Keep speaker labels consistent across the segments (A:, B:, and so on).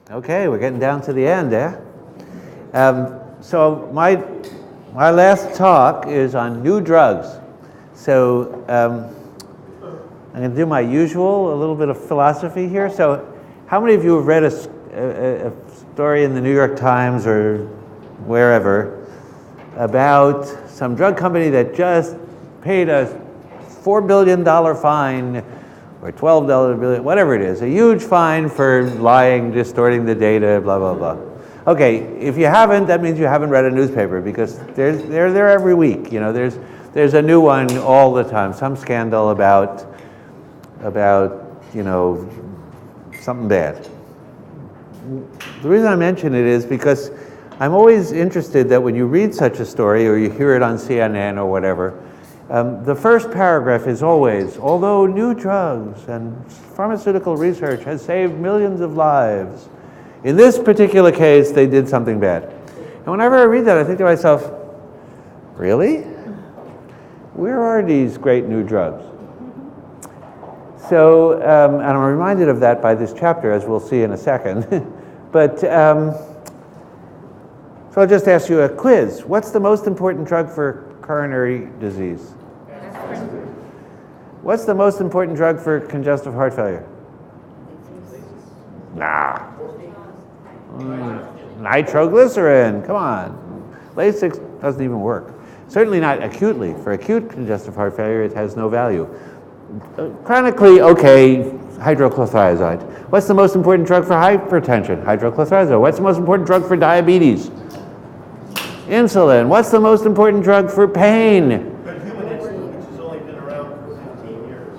A: Okay, we're getting down to the end, eh? So my last talk is on new drugs. So I'm going to do my usual, a little bit of philosophy here. So how many of you have read a story in the New York Times or wherever about some drug company that just paid a $4 billion fine or $12 billion, whatever it is, a huge fine for lying, distorting the data, blah, blah, blah. Okay, if you haven't, that means you haven't read a newspaper because they're there every week. You know, there's a new one all the time, some scandal about you know, something bad. The reason I mention it is because I'm always interested that when you read such a story or you hear it on CNN or whatever, the first paragraph is always, although new drugs and pharmaceutical research has saved millions of lives, in this particular case, they did something bad. And whenever I read that, I think to myself, really? Where are these great new drugs? So, and I'm reminded of that by this chapter, as we'll see in a second. But, so I'll just ask you a quiz. What's the most important drug for coronary disease? What's the most important drug for congestive heart failure? Nah. Nitroglycerin, come on. Lasix doesn't even work. Certainly not acutely. For acute congestive heart failure, it has no value. Chronically, okay, hydrochlorothiazide. What's the most important drug for hypertension? Hydrochlorothiazide. What's the most important drug for diabetes? Insulin. What's the most important drug for pain?
B: But human insulin, which has only been around for 15 years.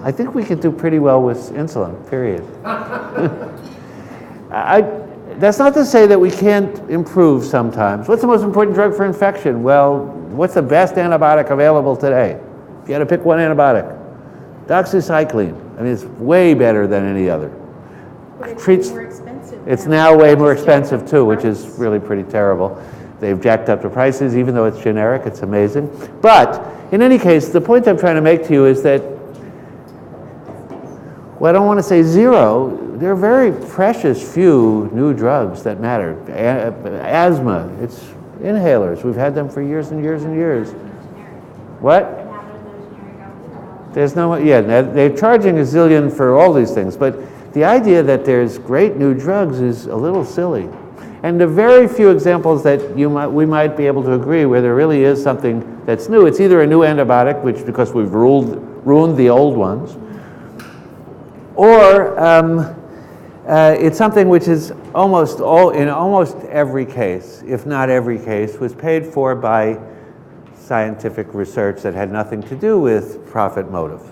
A: I think we could do pretty well with insulin, period. That's not to say that we can't improve sometimes. What's the most important drug for infection? Well, what's the best antibiotic available today? If you had to pick one antibiotic, doxycycline. I mean, it's way better than any other.
C: But it's
A: Treats,
C: more expensive.
A: it's now way more expensive too, which is really pretty terrible. They've jacked up the prices, even though it's generic. It's amazing. But in any case, the point I'm trying to make to you is that, well, I don't want to say zero. There are very precious few new drugs that matter. Asthma, it's inhalers. We've had them for years and years and years. What? There's no, yeah, they're charging a zillion for all these things, but the idea that there's great new drugs is a little silly. And the very few examples that we might be able to agree where there really is something that's new, it's either a new antibiotic, which because we've ruined the old ones, or it's something which is in almost every case, if not every case, was paid for by scientific research that had nothing to do with profit motive.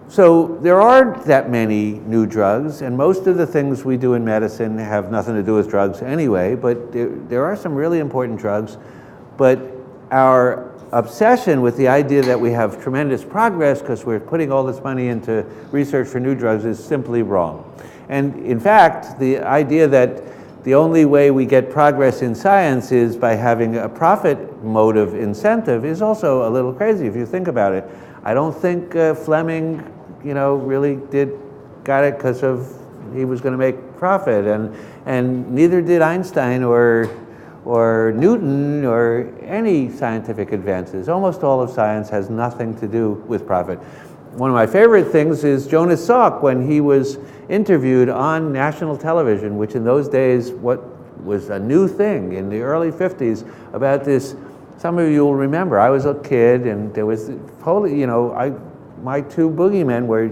A: So there aren't that many new drugs, and most of the things we do in medicine have nothing to do with drugs anyway, but there are some really important drugs. But our obsession with the idea that we have tremendous progress because we're putting all this money into research for new drugs is simply wrong. And in fact, the idea that the only way we get progress in science is by having a profit motive incentive is also a little crazy if you think about it. I don't think Fleming, really got it because he was going to make profit, and neither did Einstein or Newton or any scientific advances. Almost all of science has nothing to do with profit. One of my favorite things is Jonas Salk when he was interviewed on national television, which in those days what was a new thing in the early 50s about this. Some of you will remember, I was a kid and there was my two boogeymen were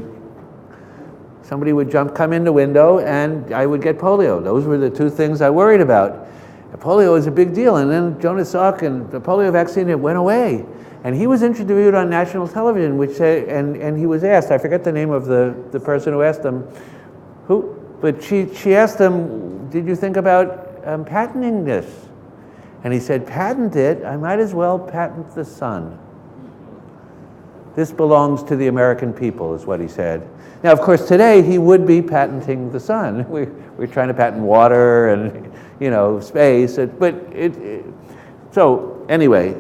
A: somebody would come in the window and I would get polio. Those were the two things I worried about. Polio was a big deal, and then Jonas Salk and the polio vaccine, it went away. And he was interviewed on national television, which said, and he was asked, I forget the name of the person who asked him, but she asked him, did you think about patenting this? And he said, patent it? I might as well patent the sun. This belongs to the American people, is what he said. Now, of course, today he would be patenting the sun. We're trying to patent water and, space. So anyway,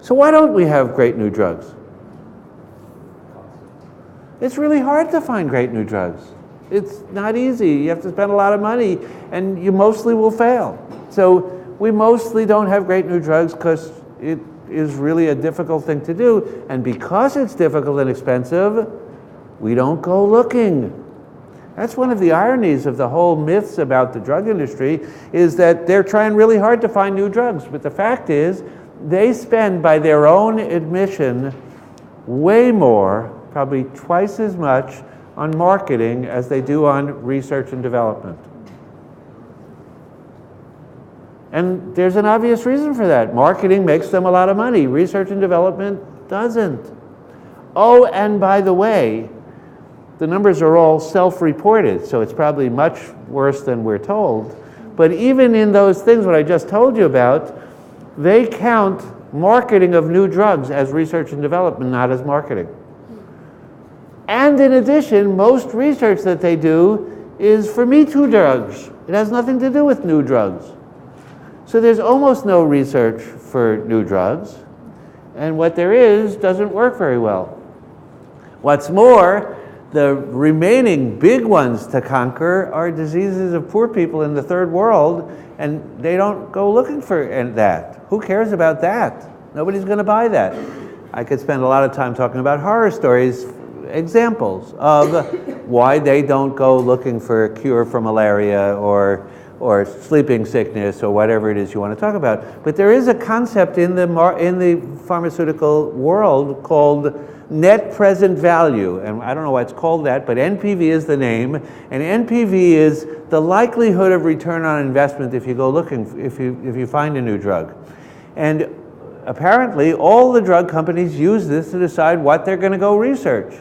A: So why don't we have great new drugs? It's really hard to find great new drugs. It's not easy. You have to spend a lot of money, and you mostly will fail. So we mostly don't have great new drugs because it is really a difficult thing to do. And because it's difficult and expensive, we don't go looking. That's one of the ironies of the whole myths about the drug industry, is that they're trying really hard to find new drugs. But the fact is, they spend, by their own admission, way more, probably twice as much, on marketing as they do on research and development. And there's an obvious reason for that. Marketing makes them a lot of money. Research and development doesn't. Oh, and by the way, the numbers are all self-reported, so it's probably much worse than we're told. But even in those things, what I just told you about, they count marketing of new drugs as research and development, not as marketing. And in addition, most research that they do is for Me Too drugs. It has nothing to do with new drugs. So there's almost no research for new drugs, and what there is doesn't work very well. What's more, the remaining big ones to conquer are diseases of poor people in the third world, and they don't go looking for that. Who cares about that? Nobody's going to buy that. I could spend a lot of time talking about horror stories, examples of why they don't go looking for a cure for malaria or sleeping sickness or whatever it is you want to talk about. But there is a concept in the pharmaceutical world called net present value, and I don't know why it's called that, but NPV is the name, and NPV is the likelihood of return on investment if you go looking, if you find a new drug. And apparently all the drug companies use this to decide what they're going to go research.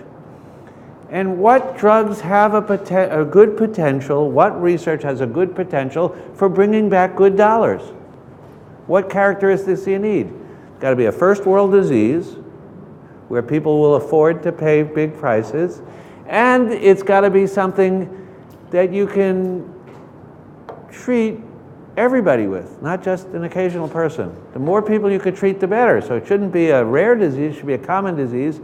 A: And what drugs have a good potential, what research has a good potential for bringing back good dollars? What characteristics do you need? It's got to be a first world disease where people will afford to pay big prices, and it's got to be something that you can treat everybody with, not just an occasional person. The more people you could treat, the better. So it shouldn't be a rare disease, it should be a common disease.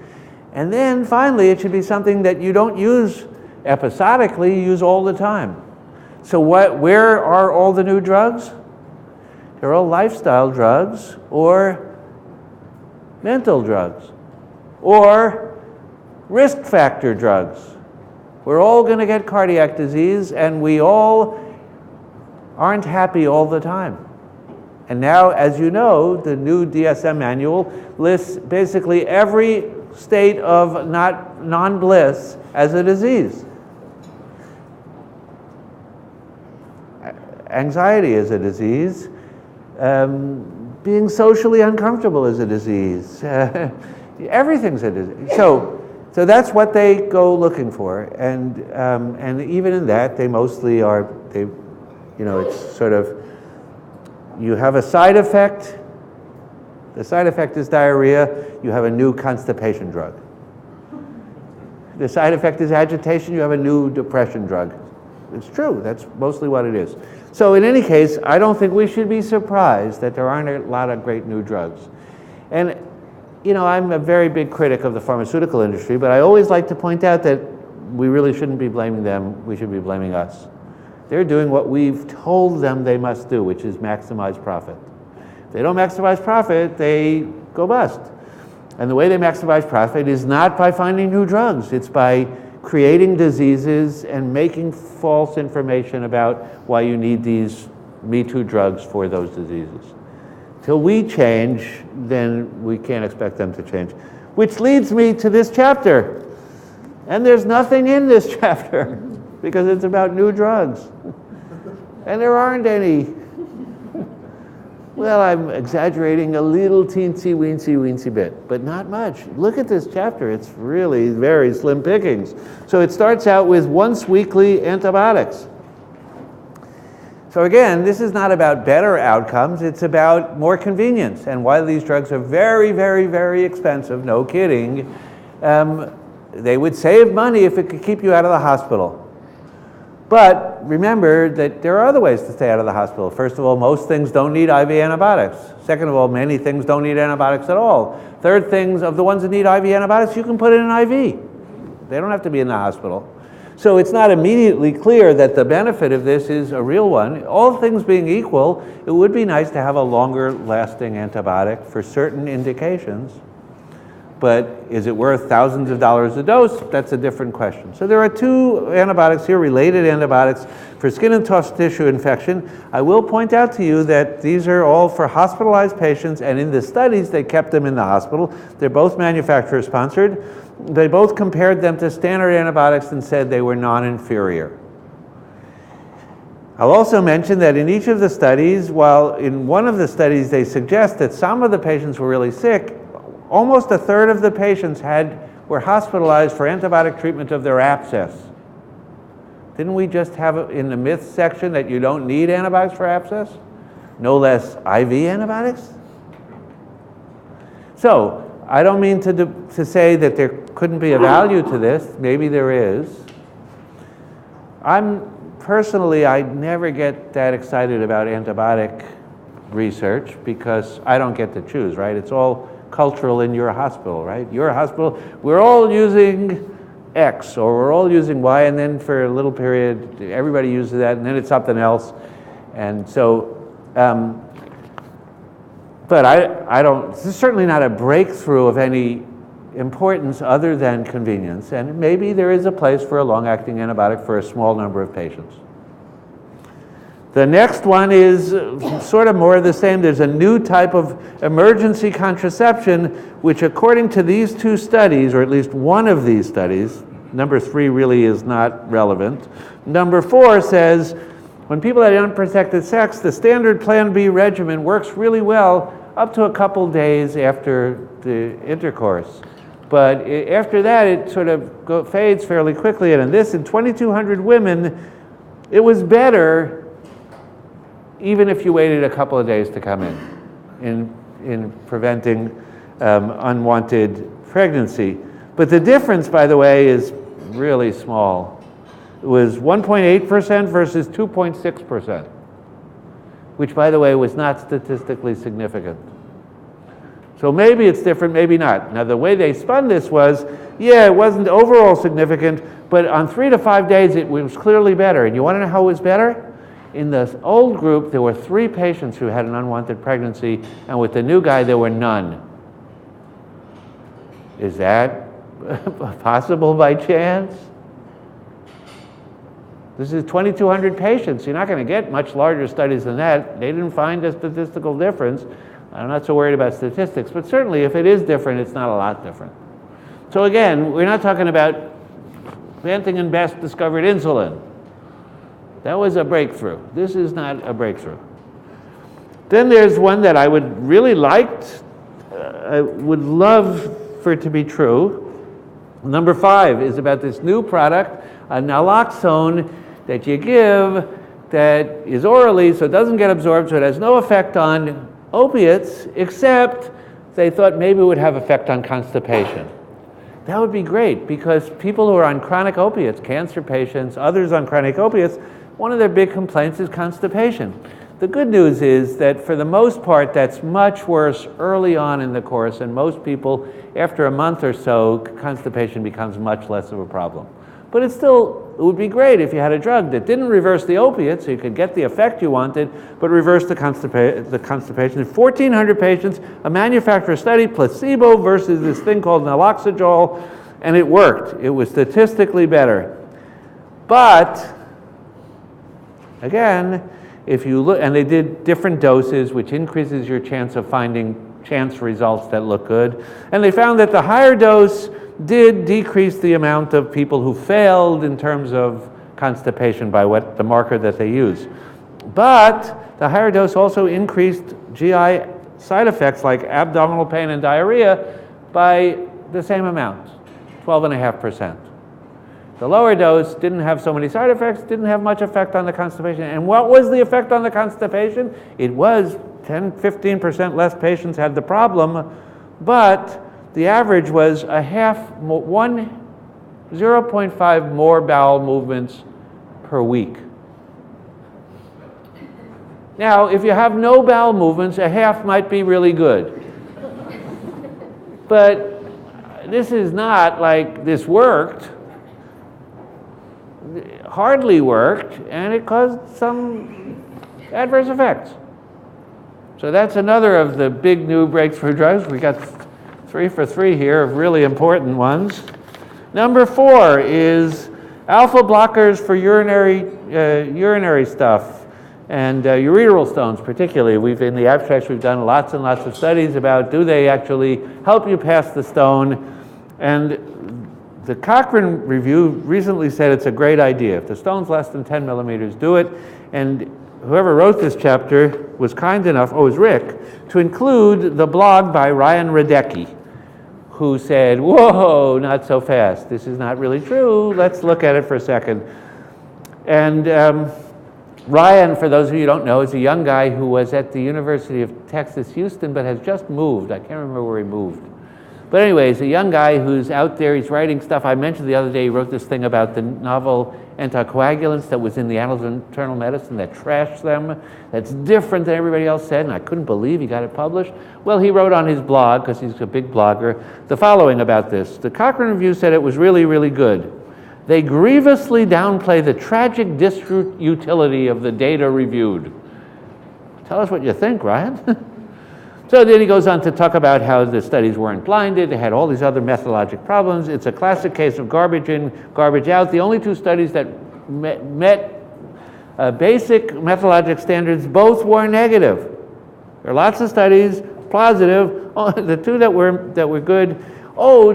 A: And then finally, it should be something that you don't use episodically, you use all the time. So where are all the new drugs? They're all lifestyle drugs or mental drugs or risk factor drugs. We're all going to get cardiac disease, and we all aren't happy all the time. And now, as you know, the new DSM manual lists basically every state of non-bliss as a disease. Anxiety is a disease. Being socially uncomfortable is a disease. Everything's a disease. So that's what they go looking for, and even in that, they mostly are. It's sort of, you have a side effect. The side effect is diarrhea. You have a new constipation drug. The side effect is agitation. You have a new depression drug. It's true. That's mostly what it is. So in any case, I don't think we should be surprised that there aren't a lot of great new drugs. And I'm a very big critic of the pharmaceutical industry, but I always like to point out that we really shouldn't be blaming them. We should be blaming us. They're doing what we've told them they must do, which is maximize profit. If they don't maximize profit, they go bust. And the way they maximize profit is not by finding new drugs. It's by creating diseases and making false information about why you need these Me Too drugs for those diseases. Till we change, then we can't expect them to change. Which leads me to this chapter. And there's nothing in this chapter because it's about new drugs. And there aren't any. Well, I'm exaggerating a little teensy-weensy bit, but not much. Look at this chapter. It's really very slim pickings. So it starts out with once weekly antibiotics. So again, this is not about better outcomes. It's about more convenience. And while these drugs are very, very, very expensive, no kidding, they would save money if it could keep you out of the hospital. But remember that there are other ways to stay out of the hospital. First of all, most things don't need IV antibiotics. Second of all, many things don't need antibiotics at all. Third things, of the ones that need IV antibiotics, you can put in an IV. They don't have to be in the hospital. So it's not immediately clear that the benefit of this is a real one. All things being equal, it would be nice to have a longer lasting antibiotic for certain indications. But is it worth thousands of dollars a dose? That's a different question. So there are two antibiotics here, related antibiotics for skin and soft tissue infection. I will point out to you that these are all for hospitalized patients, and in the studies they kept them in the hospital. They're both manufacturer sponsored. They both compared them to standard antibiotics and said they were non-inferior. I'll also mention that in each of the studies, while in one of the studies they suggest that some of the patients were really sick, almost a third of the patients were hospitalized for antibiotic treatment of their abscess. Didn't we just have in the myths section that you don't need antibiotics for abscess? No less IV antibiotics? So, I don't mean to say that there couldn't be a value to this. Maybe there is. Personally, I never get that excited about antibiotic research because I don't get to choose, right? It's all cultural in your hospital, right? Your hospital, we're all using X or we're all using Y, and then for a little period, everybody uses that, and then it's something else. And so, but I don't, this is certainly not a breakthrough of any importance other than convenience. And maybe there is a place for a long-acting antibiotic for a small number of patients. The next one is sort of more of the same. There's a new type of emergency contraception, which according to these two studies, or at least one of these studies, number 3 really is not relevant. Number 4 says, when people had unprotected sex, the standard Plan B regimen works really well up to a couple days after the intercourse. But after that, it sort of fades fairly quickly. And in 2,200 women, it was better even if you waited a couple of days to come in preventing unwanted pregnancy. But the difference, by the way, is really small. It was 1.8% versus 2.6%, which, by the way, was not statistically significant. So maybe it's different, maybe not. Now, the way they spun this was, yeah, it wasn't overall significant, but on 3 to 5 days, it was clearly better. And you want to know how it was better? In the old group, there were 3 patients who had an unwanted pregnancy, and with the new guy, there were none. Is that possible by chance? This is 2,200 patients. You're not going to get much larger studies than that. They didn't find a statistical difference. I'm not so worried about statistics, but certainly if it is different, it's not a lot different. So again, we're not talking about Banting and Best discovered insulin. That was a breakthrough. This is not a breakthrough. Then there's one that I would really I would love for it to be true. Number 5 is about this new product, a naloxone that you give that is orally, so it doesn't get absorbed, so it has no effect on opiates, except they thought maybe it would have effect on constipation. That would be great, because people who are on chronic opiates, cancer patients, others on chronic opiates, one of their big complaints is constipation. The good news is that for the most part, that's much worse early on in the course, and most people, after a month or so, constipation becomes much less of a problem. But it would be great if you had a drug that didn't reverse the opiate, so you could get the effect you wanted, but reverse the constipation. In 1,400 patients, a manufacturer study, placebo versus this thing called naloxegol, and it worked. It was statistically better. But again, if you look, and they did different doses, which increases your chance of finding chance results that look good. And they found that the higher dose did decrease the amount of people who failed in terms of constipation by the marker that they use. But the higher dose also increased GI side effects like abdominal pain and diarrhea by the same amount, 12.5%. The lower dose didn't have so many side effects, didn't have much effect on the constipation. And what was the effect on the constipation? It was 10-15% less patients had the problem, but the average was 0.5 more bowel movements per week. Now, if you have no bowel movements, a half might be really good. But this is not like this worked. It hardly worked, and it caused some adverse effects. So that's another of the big new breakthrough drugs. We got 3 for 3 here of really important ones. Number 4 is alpha blockers for urinary stuff. And ureteral stones particularly. In the abstracts, we've done lots and lots of studies about do they actually help you pass the stone. And the Cochrane review recently said it's a great idea. If the stone's less than 10 millimeters, do it. And whoever wrote this chapter was kind enough, it was Rick, to include the blog by Ryan Radecki, who said, whoa, not so fast. This is not really true. Let's look at it for a second. And Ryan, for those of you who don't know, is a young guy who was at the University of Texas, Houston, but has just moved. I can't remember where he moved. But anyways, a young guy who's out there, he's writing stuff. I mentioned the other day, he wrote this thing about the novel anticoagulants that was in the Annals of Internal Medicine that trashed them. That's different than everybody else said, and I couldn't believe he got it published. Well, he wrote on his blog, because he's a big blogger, the following about this. The Cochrane Review said it was really, really good. They grievously downplay the tragic disutility of the data reviewed. Tell us what you think, Ryan. So then he goes on to talk about how the studies weren't blinded, they had all these other methodologic problems. It's a classic case of garbage in, garbage out. The only 2 studies that met basic methodologic standards, both were negative. There are lots of studies, positive. The 2 that were good,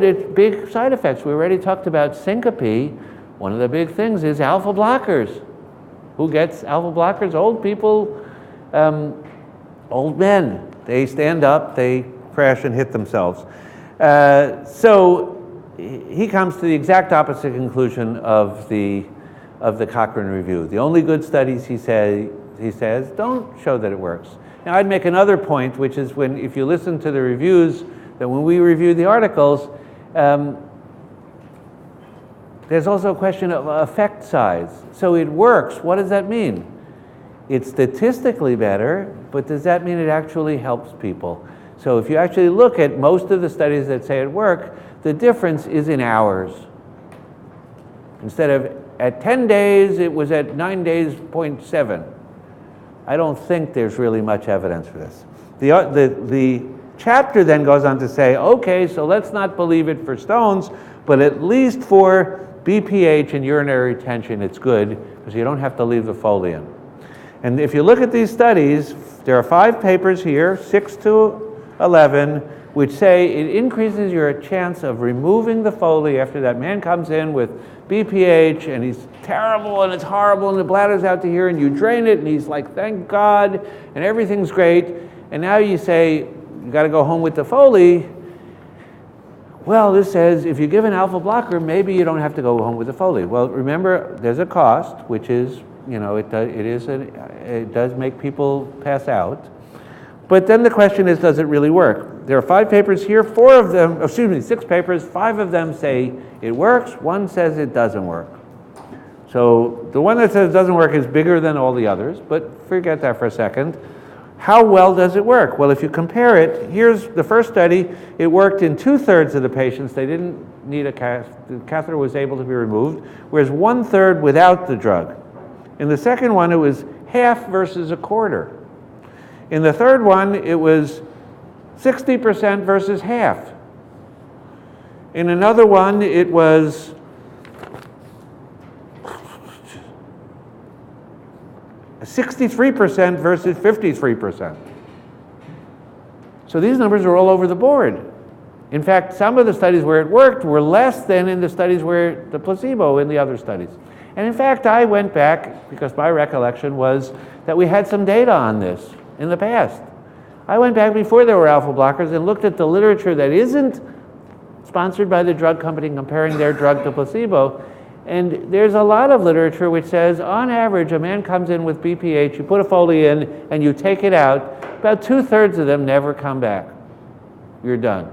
A: there's big side effects. We already talked about syncope. One of the big things is alpha blockers. Who gets alpha blockers? Old people, old men. They stand up, they crash and hit themselves. So he comes to the exact opposite conclusion of the Cochrane Review. The only good studies, he says, don't show that it works. Now, I'd make another point, which is if you listen to the reviews, that when we review the articles, there's also a question of effect size. So it works. What does that mean? It's statistically better, but does that mean it actually helps people? So if you actually look at most of the studies that say it works, the difference is in hours. Instead of at 10 days, it was at 9 days, 0.7. I don't think there's really much evidence for this. The chapter then goes on to say, okay, so let's not believe it for stones, but at least for BPH and urinary retention, it's good, because you don't have to leave the Foley in. And if you look at these studies, there are 5 papers here, 6 to 11, which say it increases your chance of removing the Foley after that man comes in with BPH and he's terrible and it's horrible and the bladder's out to here and you drain it and he's like, thank God, and everything's great. And now you say, you got to go home with the Foley. Well, this says if you give an alpha blocker, maybe you don't have to go home with the Foley. Well, remember, there's a cost, which is, it does make people pass out. But then the question is, does it really work? There are 5 papers here, 6 papers, 5 of them say it works, 1 says it doesn't work. So the one that says it doesn't work is bigger than all the others, but forget that for a second. How well does it work? Well, if you compare it, here's the first study. It worked in 2/3 of the patients. They didn't need a catheter. The catheter was able to be removed, whereas 1/3 without the drug. In the second one, it was half versus a quarter. In the third one, it was 60% versus half. In another one, it was 63% versus 53%. So these numbers are all over the board. In fact, some of the studies where it worked were less than in the studies where the placebo in the other studies. And in fact, I went back, because my recollection was that we had some data on this in the past. I went back before there were alpha blockers and looked at the literature that isn't sponsored by the drug company comparing their drug to placebo. And there's a lot of literature which says, on average, a man comes in with BPH, you put a Foley in, and you take it out. About 2/3 of them never come back. You're done.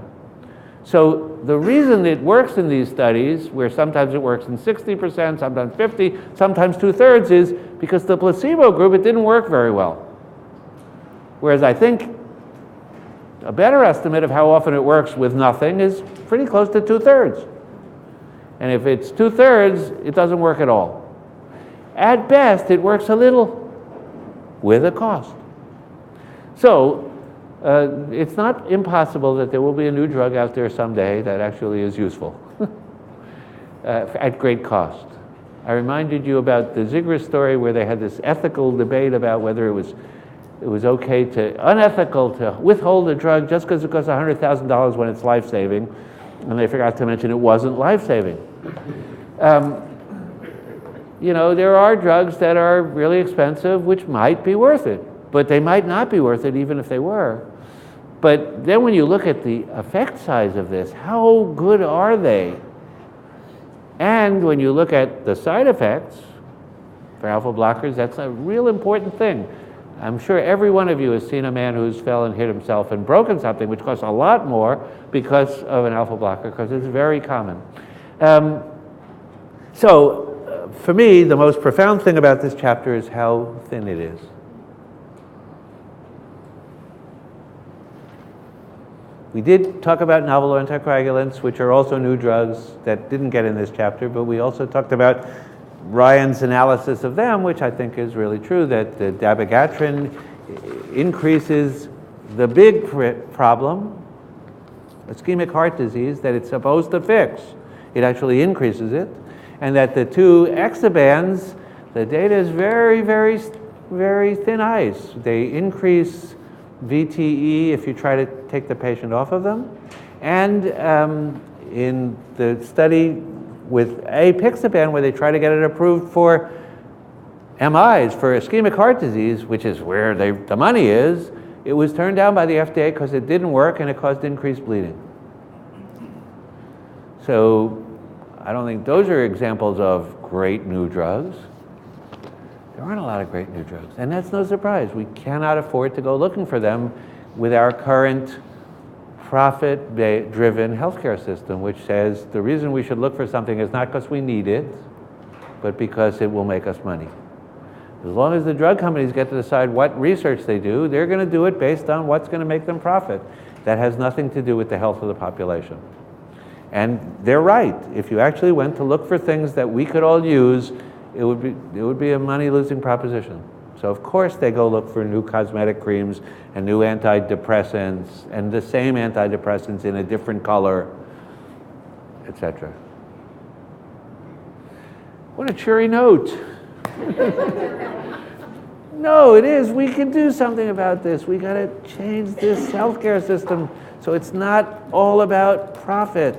A: So the reason it works in these studies, where sometimes it works in 60%, sometimes 50, sometimes 2/3, is because the placebo group, it didn't work very well. Whereas I think a better estimate of how often it works with nothing is pretty close to 2/3. And if it's 2/3, it doesn't work at all. At best, it works a little with a cost. So it's not impossible that there will be a new drug out there someday that actually is useful at great cost. I reminded you about the Zigris story where they had this ethical debate about whether it was okay unethical to withhold a drug just because it costs $100,000 when it's life-saving, and they forgot to mention it wasn't life-saving. There are drugs that are really expensive which might be worth it, but they might not be worth it even if they were. But then when you look at the effect size of this, how good are they? And when you look at the side effects for alpha blockers, that's a real important thing. I'm sure every one of you has seen a man who's fell and hit himself and broken something, which costs a lot more because of an alpha blocker, because it's very common. For me, the most profound thing about this chapter is how thin it is. We did talk about novel anticoagulants, which are also new drugs that didn't get in this chapter, but we also talked about Ryan's analysis of them, which I think is really true, that the dabigatran increases the big problem, ischemic heart disease, that it's supposed to fix. It actually increases it. And that the two exabans, the data is very, very, very thin ice. They increase VTE if you try to take the patient off of them. And in the study with apixaban, where they try to get it approved for MIs, for ischemic heart disease, which is where the money is, it was turned down by the FDA because it didn't work and it caused increased bleeding. So I don't think those are examples of great new drugs. There aren't a lot of great new drugs, and that's no surprise. We cannot afford to go looking for them with our current profit-driven healthcare system, which says the reason we should look for something is not because we need it, but because it will make us money. As long as the drug companies get to decide what research they do, they're going to do it based on what's going to make them profit. That has nothing to do with the health of the population. And they're right. If you actually went to look for things that we could all use, it would be a money-losing proposition. So of course they go look for new cosmetic creams and new antidepressants and the same antidepressants in a different color, etc. What a cheery note. No, it is. We can do something about this. We got to change this healthcare system so it's not all about profit.